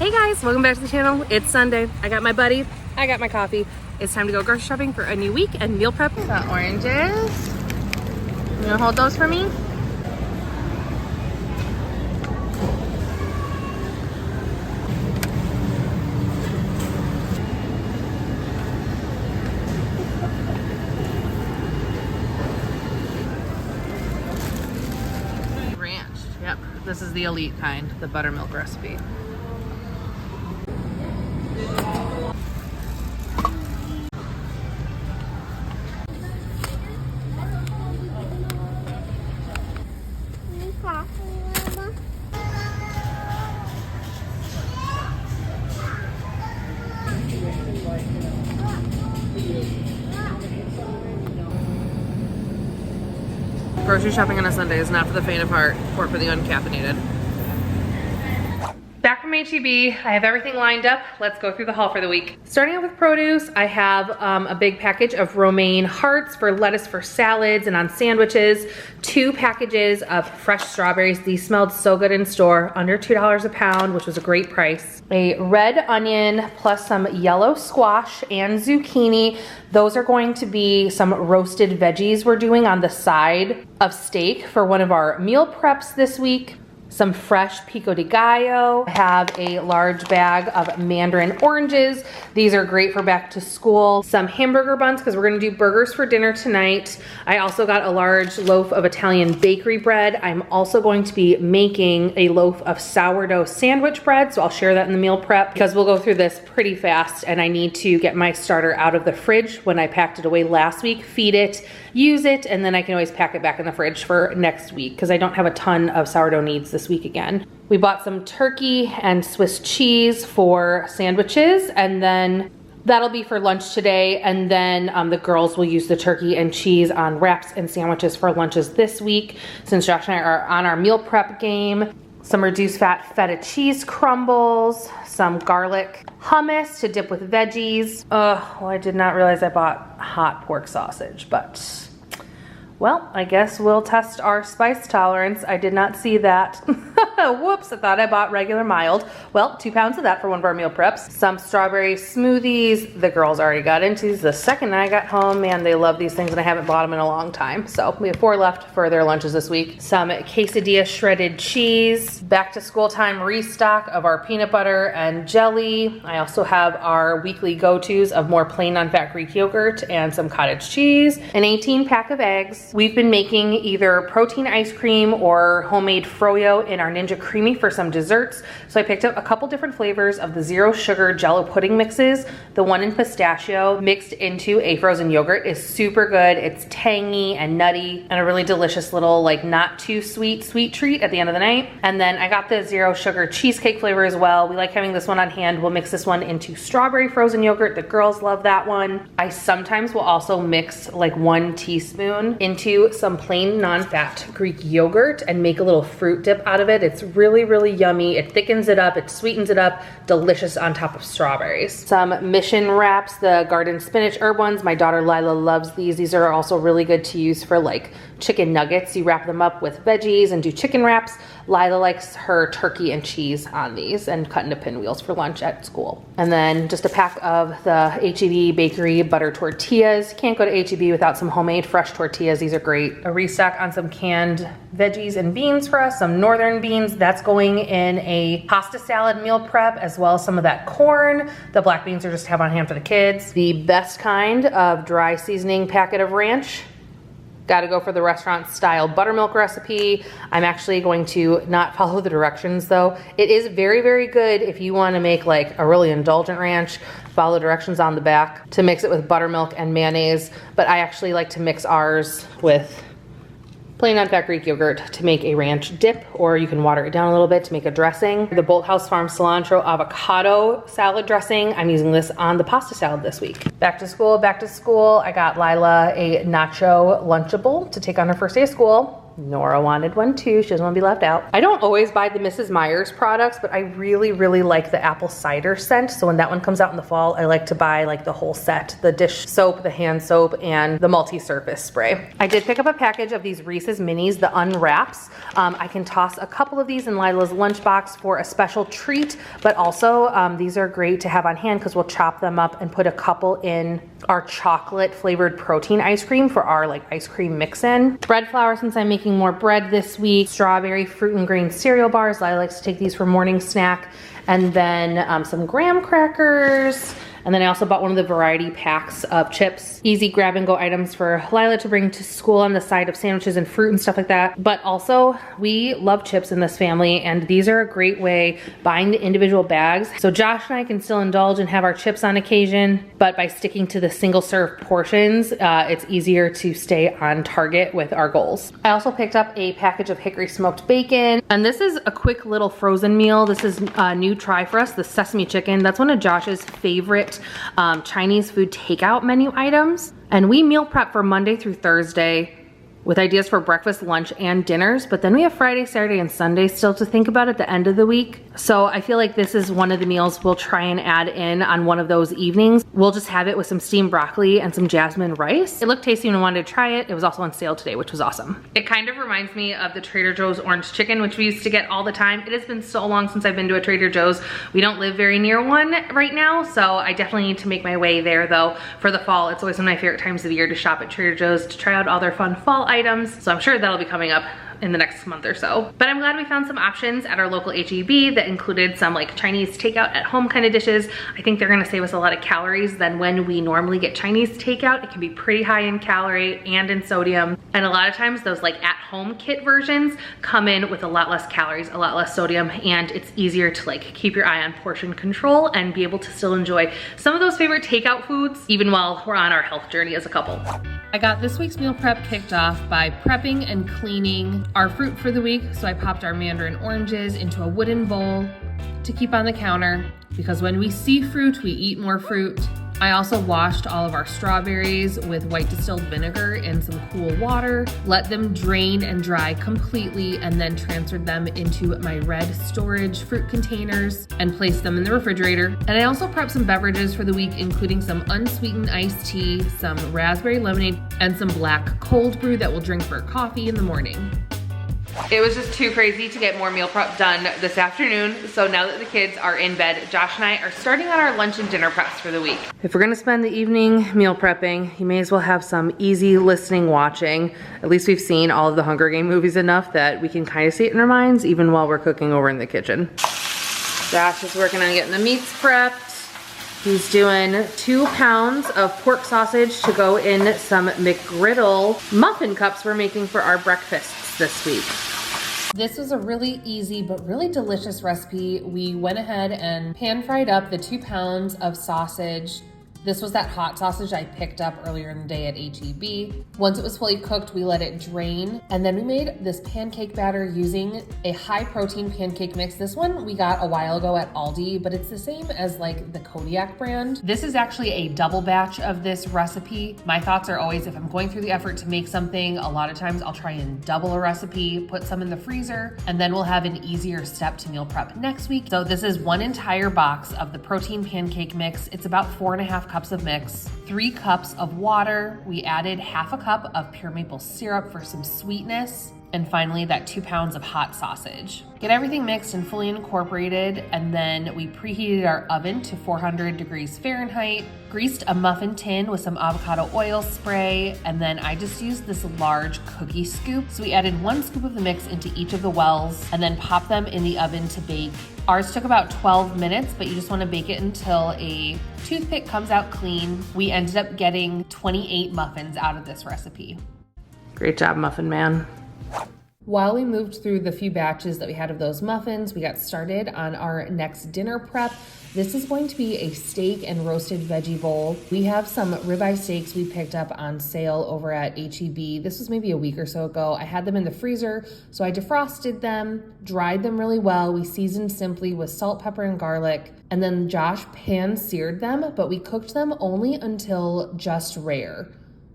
Hey guys, welcome back to the channel. It's Sunday. I got my buddy, I got my coffee. It's time to go grocery shopping for a new week and meal prep. Got oranges. You gonna hold those for me? Ranch, yep. This is the elite kind, the buttermilk recipe. Grocery shopping on a Sunday is not for the faint of heart or for the uncaffeinated. Back from H-E-B, I have everything lined up. Let's go through the haul for the week. Starting out with produce, I have a big package of romaine hearts for lettuce for salads and on sandwiches. 2 packages of fresh strawberries. These smelled so good in store, under $2 a pound, which was a great price. A red onion plus some yellow squash and zucchini. Those are going to be some roasted veggies we're doing on the side of steak for one of our meal preps this week. Some fresh pico de gallo. I have a large bag of mandarin oranges. These are great for back to school. Some hamburger buns because we're gonna do burgers for dinner tonight. I also got a large loaf of Italian bakery bread. I'm also going to be making a loaf of sourdough sandwich bread, so I'll share that in the meal prep because we'll go through this pretty fast and I need to get my starter out of the fridge when I packed it away last week, feed it, use it, and then I can always pack it back in the fridge for next week because I don't have a ton of sourdough needs this week again. We bought some turkey and Swiss cheese for sandwiches, and then that'll be for lunch today, and then the girls will use the turkey and cheese on wraps and sandwiches for lunches this week since Josh and I are on our meal prep game. Some reduced fat feta cheese crumbles, some garlic hummus to dip with veggies. Well, I did not realize I bought hot pork sausage, but well, I guess we'll test our spice tolerance. I did not see that. Whoops, I thought I bought regular mild. Well, 2 pounds of that for one of our meal preps. Some strawberry smoothies. The girls already got into these the second I got home. Man, they love these things and I haven't bought them in a long time. So we have 4 left for their lunches this week. Some quesadilla shredded cheese. Back to school time restock of our peanut butter and jelly. I also have our weekly go-tos of more plain non-fat Greek yogurt and some cottage cheese. An 18 pack of eggs. We've been making either protein ice cream or homemade froyo in our Ninja Creami for some desserts. So I picked up a couple different flavors of the 0 sugar Jello pudding mixes. The one in pistachio mixed into a frozen yogurt is super good. It's tangy and nutty and a really delicious little like not too sweet treat at the end of the night. And then I got the 0 sugar cheesecake flavor as well. We like having this one on hand. We'll mix this one into strawberry frozen yogurt. The girls love that one. I sometimes will also mix like 1 teaspoon into some plain non-fat Greek yogurt and make a little fruit dip out of it. It's really, really yummy. It thickens it up, it sweetens it up, delicious on top of strawberries. Some mission wraps, the garden spinach herb ones. My daughter Lila loves these. These are also really good to use for like chicken nuggets. You wrap them up with veggies and do chicken wraps. Lila likes her turkey and cheese on these and cut into pinwheels for lunch at school. And then just a pack of the H-E-B bakery butter tortillas. Can't go to H-E-B without some homemade fresh tortillas. These are great. A restock on some canned veggies and beans for us, some northern beans. That's going in a pasta salad meal prep, as well as some of that corn. The black beans are just to have on hand for the kids. The best kind of dry seasoning packet of ranch. Gotta go for the restaurant style buttermilk recipe. I'm actually going to not follow the directions though. It is very, very good if you wanna make like a really indulgent ranch. Follow the directions on the back to mix it with buttermilk and mayonnaise. But I actually like to mix ours with plain non-fat Greek yogurt to make a ranch dip, or you can water it down a little bit to make a dressing. The Bolt House Farm cilantro avocado salad dressing. I'm using this on the pasta salad this week. Back to school, back to school. I got Lila a nacho Lunchable to take on her first day of school. Nora wanted one too. She doesn't want to be left out. I don't always buy the Mrs. Meyer's products, but I really, really like the apple cider scent. So when that one comes out in the fall, I like to buy like the whole set, the dish soap, the hand soap, and the multi-surface spray. I did pick up a package of these Reese's Minis, the unwraps. I can toss a couple of these in Lila's lunchbox for a special treat, but also these are great to have on hand because we'll chop them up and put a couple in our chocolate flavored protein ice cream for our like ice cream mix-in. Bread flour, since I'm making more bread this week. Strawberry fruit and grain cereal bars. Lila likes to take these for morning snack. And then some graham crackers. And then I also bought one of the variety packs of chips. Easy grab and go items for Lila to bring to school on the side of sandwiches and fruit and stuff like that. But also, we love chips in this family, and these are a great way, buying the individual bags. So Josh and I can still indulge and have our chips on occasion, but by sticking to the single serve portions, it's easier to stay on target with our goals. I also picked up a package of hickory smoked bacon, and this is a quick little frozen meal. This is a new try for us, the sesame chicken. That's one of Josh's favorite Chinese food takeout menu items. And we meal prep for Monday through Thursday with ideas for breakfast, lunch, and dinners. But then we have Friday, Saturday, and Sunday still to think about at the end of the week. So I feel like this is one of the meals we'll try and add in on one of those evenings. We'll just have it with some steamed broccoli and some jasmine rice. It looked tasty and I wanted to try it. It was also on sale today, which was awesome. It kind of reminds me of the Trader Joe's orange chicken, which we used to get all the time. It has been so long since I've been to a Trader Joe's. We don't live very near one right now, so I definitely need to make my way there though for the fall. It's always one of my favorite times of the year to shop at Trader Joe's to try out all their fun fall items. So I'm sure that'll be coming up in the next month or so. But I'm glad we found some options at our local HEB that included some like Chinese takeout at home kind of dishes. I think they're gonna save us a lot of calories than when we normally get Chinese takeout. It can be pretty high in calorie and in sodium. And a lot of times those like at home kit versions come in with a lot less calories, a lot less sodium, and it's easier to like keep your eye on portion control and be able to still enjoy some of those favorite takeout foods even while we're on our health journey as a couple. I got this week's meal prep kicked off by prepping and cleaning our fruit for the week. So I popped our mandarin oranges into a wooden bowl to keep on the counter because when we see fruit, we eat more fruit. I also washed all of our strawberries with white distilled vinegar in some cool water, let them drain and dry completely, and then transferred them into my red storage fruit containers and placed them in the refrigerator. And I also prepped some beverages for the week, including some unsweetened iced tea, some raspberry lemonade, and some black cold brew that we'll drink for coffee in the morning. It was just too crazy to get more meal prep done this afternoon. So now that the kids are in bed, Josh and I are starting on our lunch and dinner preps for the week. If we're gonna spend the evening meal prepping, you may as well have some easy listening watching. At least we've seen all of the Hunger Game movies enough that we can kind of see it in our minds even while we're cooking over in the kitchen. Josh is working on getting the meats prepped. He's doing 2 pounds of pork sausage to go in some McGriddle muffin cups we're making for our breakfasts this week. This was a really easy but really delicious recipe. We went ahead and pan fried up the 2 pounds of sausage. This was that hot sausage I picked up earlier in the day at HEB. Once it was fully cooked, we let it drain. And then we made this pancake batter using a high protein pancake mix. This one we got a while ago at Aldi, but it's the same as like the Kodiac brand. This is actually a double batch of this recipe. My thoughts are always, if I'm going through the effort to make something, a lot of times I'll try and double a recipe, put some in the freezer, and then we'll have an easier step to meal prep next week. So this is 1 entire box of the protein pancake mix. It's about 4.5 cups of mix, 3 cups of water. We added 1/2 cup of pure maple syrup for some sweetness. And finally, that 2 pounds of hot sausage. Get everything mixed and fully incorporated, and then we preheated our oven to 400 degrees Fahrenheit, greased a muffin tin with some avocado oil spray, and then I just used this large cookie scoop. So we added 1 scoop of the mix into each of the wells, and then popped them in the oven to bake. Ours took about 12 minutes, but you just wanna bake it until a toothpick comes out clean. We ended up getting 28 muffins out of this recipe. Great job, Muffin Man. While we moved through the few batches that we had of those muffins, we got started on our next dinner prep. This is going to be a steak and roasted veggie bowl. We have some ribeye steaks we picked up on sale over at HEB. This was maybe a week or so ago. I had them in the freezer, so I defrosted them, dried them really well. We seasoned simply with salt, pepper, and garlic. And then Josh pan-seared them, but we cooked them only until just rare,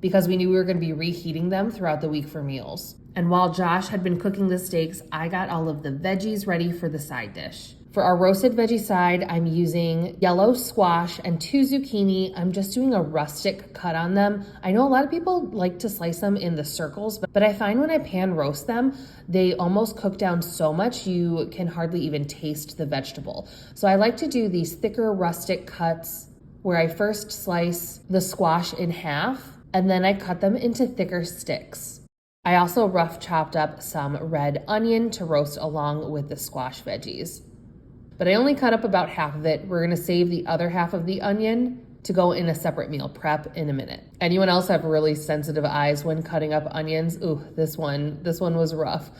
because we knew we were going to be reheating them throughout the week for meals. And while Josh had been cooking the steaks, I got all of the veggies ready for the side dish. For our roasted veggie side, I'm using yellow squash and 2 zucchini. I'm just doing a rustic cut on them. I know a lot of people like to slice them in the circles, but I find when I pan roast them, they almost cook down so much you can hardly even taste the vegetable. So I like to do these thicker rustic cuts where I first slice the squash in half and then I cut them into thicker sticks. I also rough chopped up some red onion to roast along with the squash veggies. But I only cut up about half of it. We're gonna save the other half of the onion to go in a separate meal prep in a minute. Anyone else have really sensitive eyes when cutting up onions? Ooh, this one was rough.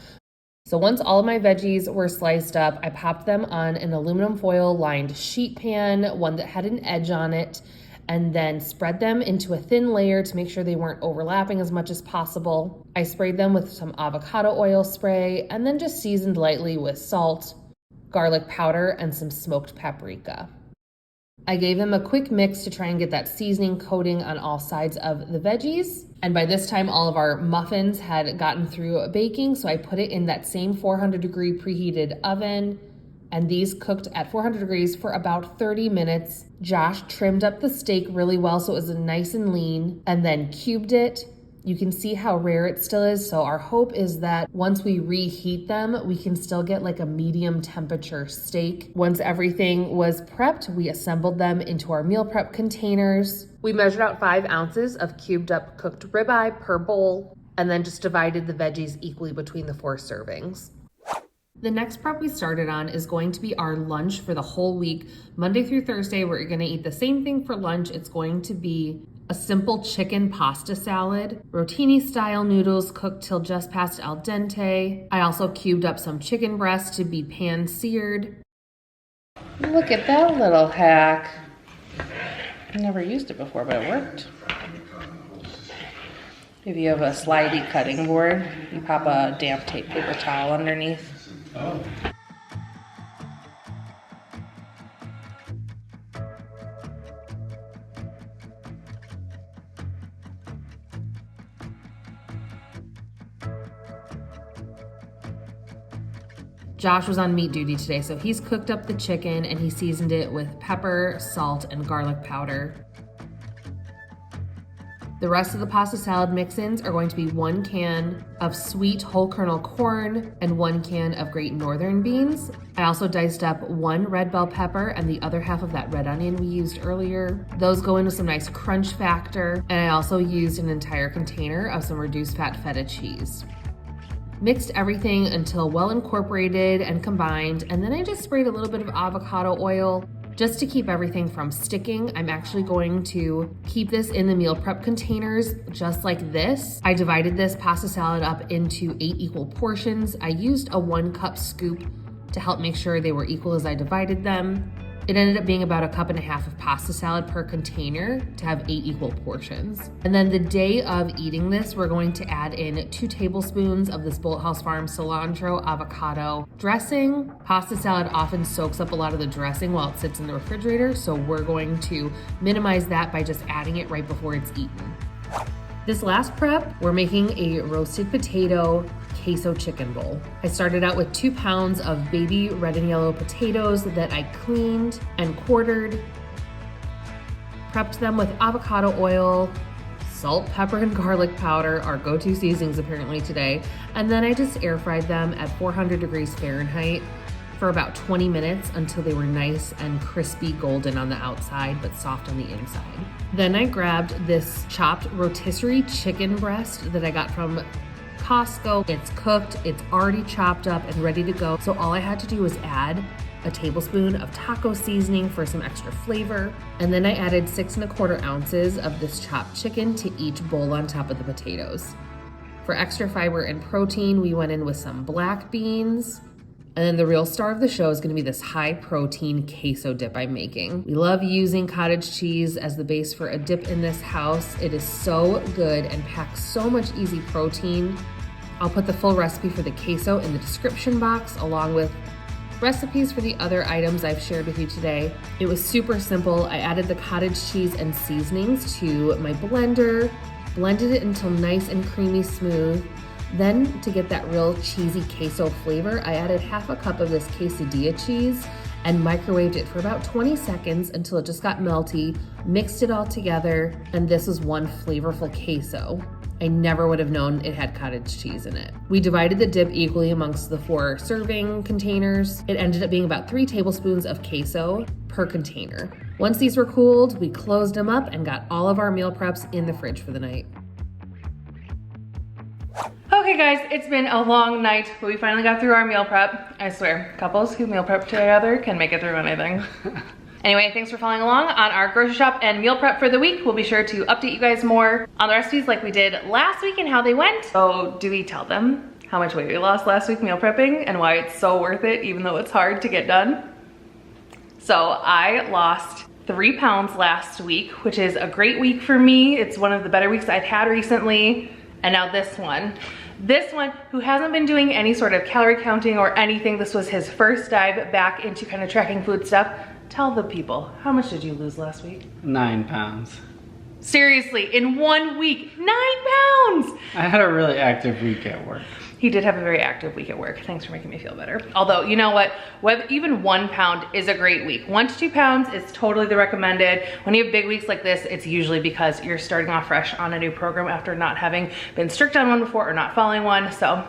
So once all of my veggies were sliced up, I popped them on an aluminum foil lined sheet pan, one that had an edge on it, and then spread them into a thin layer to make sure they weren't overlapping as much as possible. I sprayed them with some avocado oil spray and then just seasoned lightly with salt, garlic powder, and some smoked paprika. I gave them a quick mix to try and get that seasoning coating on all sides of the veggies. And by this time, all of our muffins had gotten through baking, so I put it in that same 400-degree preheated oven, and these cooked at 400 degrees for about 30 minutes. Josh trimmed up the steak really well so it was nice and lean, and then cubed it. You can see how rare it still is, so our hope is that once we reheat them, we can still get like a medium temperature steak. Once everything was prepped, we assembled them into our meal prep containers. We measured out 5 ounces of cubed up cooked ribeye per bowl, and then just divided the veggies equally between the 4 servings. The next prep we started on is going to be our lunch for the whole week. Monday through Thursday, we're gonna eat the same thing for lunch. It's going to be a simple chicken pasta salad, rotini style noodles cooked till just past al dente. I also cubed up some chicken breast to be pan seared. Look at that little hack. Never used it before, but it worked. If you have a slidey cutting board, you pop a damp tape paper towel underneath. Oh. Josh was on meat duty today, so he's cooked up the chicken and he seasoned it with pepper, salt, and garlic powder. The rest of the pasta salad mix-ins are going to be 1 can of sweet whole kernel corn and 1 can of Great Northern beans. I also diced up 1 red bell pepper and the other half of that red onion we used earlier. Those go in with some nice crunch factor, and I also used an entire container of some reduced fat feta cheese. Mixed everything until well incorporated and combined, and then I just sprayed a little bit of avocado oil just to keep everything from sticking. I'm actually going to keep this in the meal prep containers just like this. I divided this pasta salad up into 8 equal portions. I used a 1 cup scoop to help make sure they were equal as I divided them. It ended up being about 1.5 cups of pasta salad per container to have 8 equal portions. And then the day of eating this, we're going to add in 2 tablespoons of this Bolthouse Farm cilantro avocado dressing. Pasta salad often soaks up a lot of the dressing while it sits in the refrigerator, so we're going to minimize that by just adding it right before it's eaten. This last prep, we're making a roasted potato queso chicken bowl. I started out with 2 pounds of baby red and yellow potatoes that I cleaned and quartered, prepped them with avocado oil, salt, pepper, and garlic powder, our go-to seasonings apparently today, and then I just air fried them at 400 degrees Fahrenheit for about 20 minutes until they were nice and crispy golden on the outside but soft on the inside. Then I grabbed this chopped rotisserie chicken breast that I got from Costco. It's cooked, it's already chopped up and ready to go. So all I had to do was add a tablespoon of taco seasoning for some extra flavor. And then I added 6¼ ounces of this chopped chicken to each bowl on top of the potatoes. For extra fiber and protein, we went in with some black beans. And then the real star of the show is gonna be this high protein queso dip I'm making. We love using cottage cheese as the base for a dip in this house. It is so good and packs so much easy protein. I'll put the full recipe for the queso in the description box along with recipes for the other items I've shared with you today. It was super simple. I added the cottage cheese and seasonings to my blender, blended it until nice and creamy smooth. Then to get that real cheesy queso flavor, I added half a cup of this quesadilla cheese and microwaved it for about 20 seconds until it just got melty, mixed it all together, and this was one flavorful queso. I never would have known it had cottage cheese in it. We divided the dip equally amongst the 4 serving containers. It ended up being about 3 tablespoons of queso per container. Once these were cooled, we closed them up and got all of our meal preps in the fridge for the night. Okay guys, it's been a long night, but we finally got through our meal prep. I swear, couples who meal prep together can make it through anything. Anyway, thanks for following along on our grocery shop and meal prep for the week. We'll be sure to update you guys more on the recipes like we did last week and how they went. So do we tell them how much weight we lost last week meal prepping and why it's so worth it even though it's hard to get done? So I lost 3 pounds last week, which is a great week for me. It's one of the better weeks I've had recently. And now this one, who hasn't been doing any sort of calorie counting or anything, this was his first dive back into kind of tracking food stuff. Tell the people, how much did you lose last week? 9 pounds. Seriously, in 1 week, 9 pounds! I had a really active week at work. He did have a very active week at work. Thanks for making me feel better. Although, you know what? Even 1 pound is a great week. 1 to 2 pounds is totally the recommended. When you have big weeks like this, it's usually because you're starting off fresh on a new program after not having been strict on one before or not following one. So,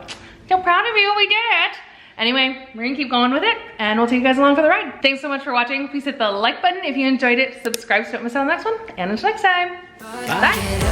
so proud of you, we did it. Anyway, we're gonna keep going with it and we'll take you guys along for the ride. Thanks so much for watching. Please hit the like button if you enjoyed it. Subscribe so you don't miss out on the next one. And until next time, bye.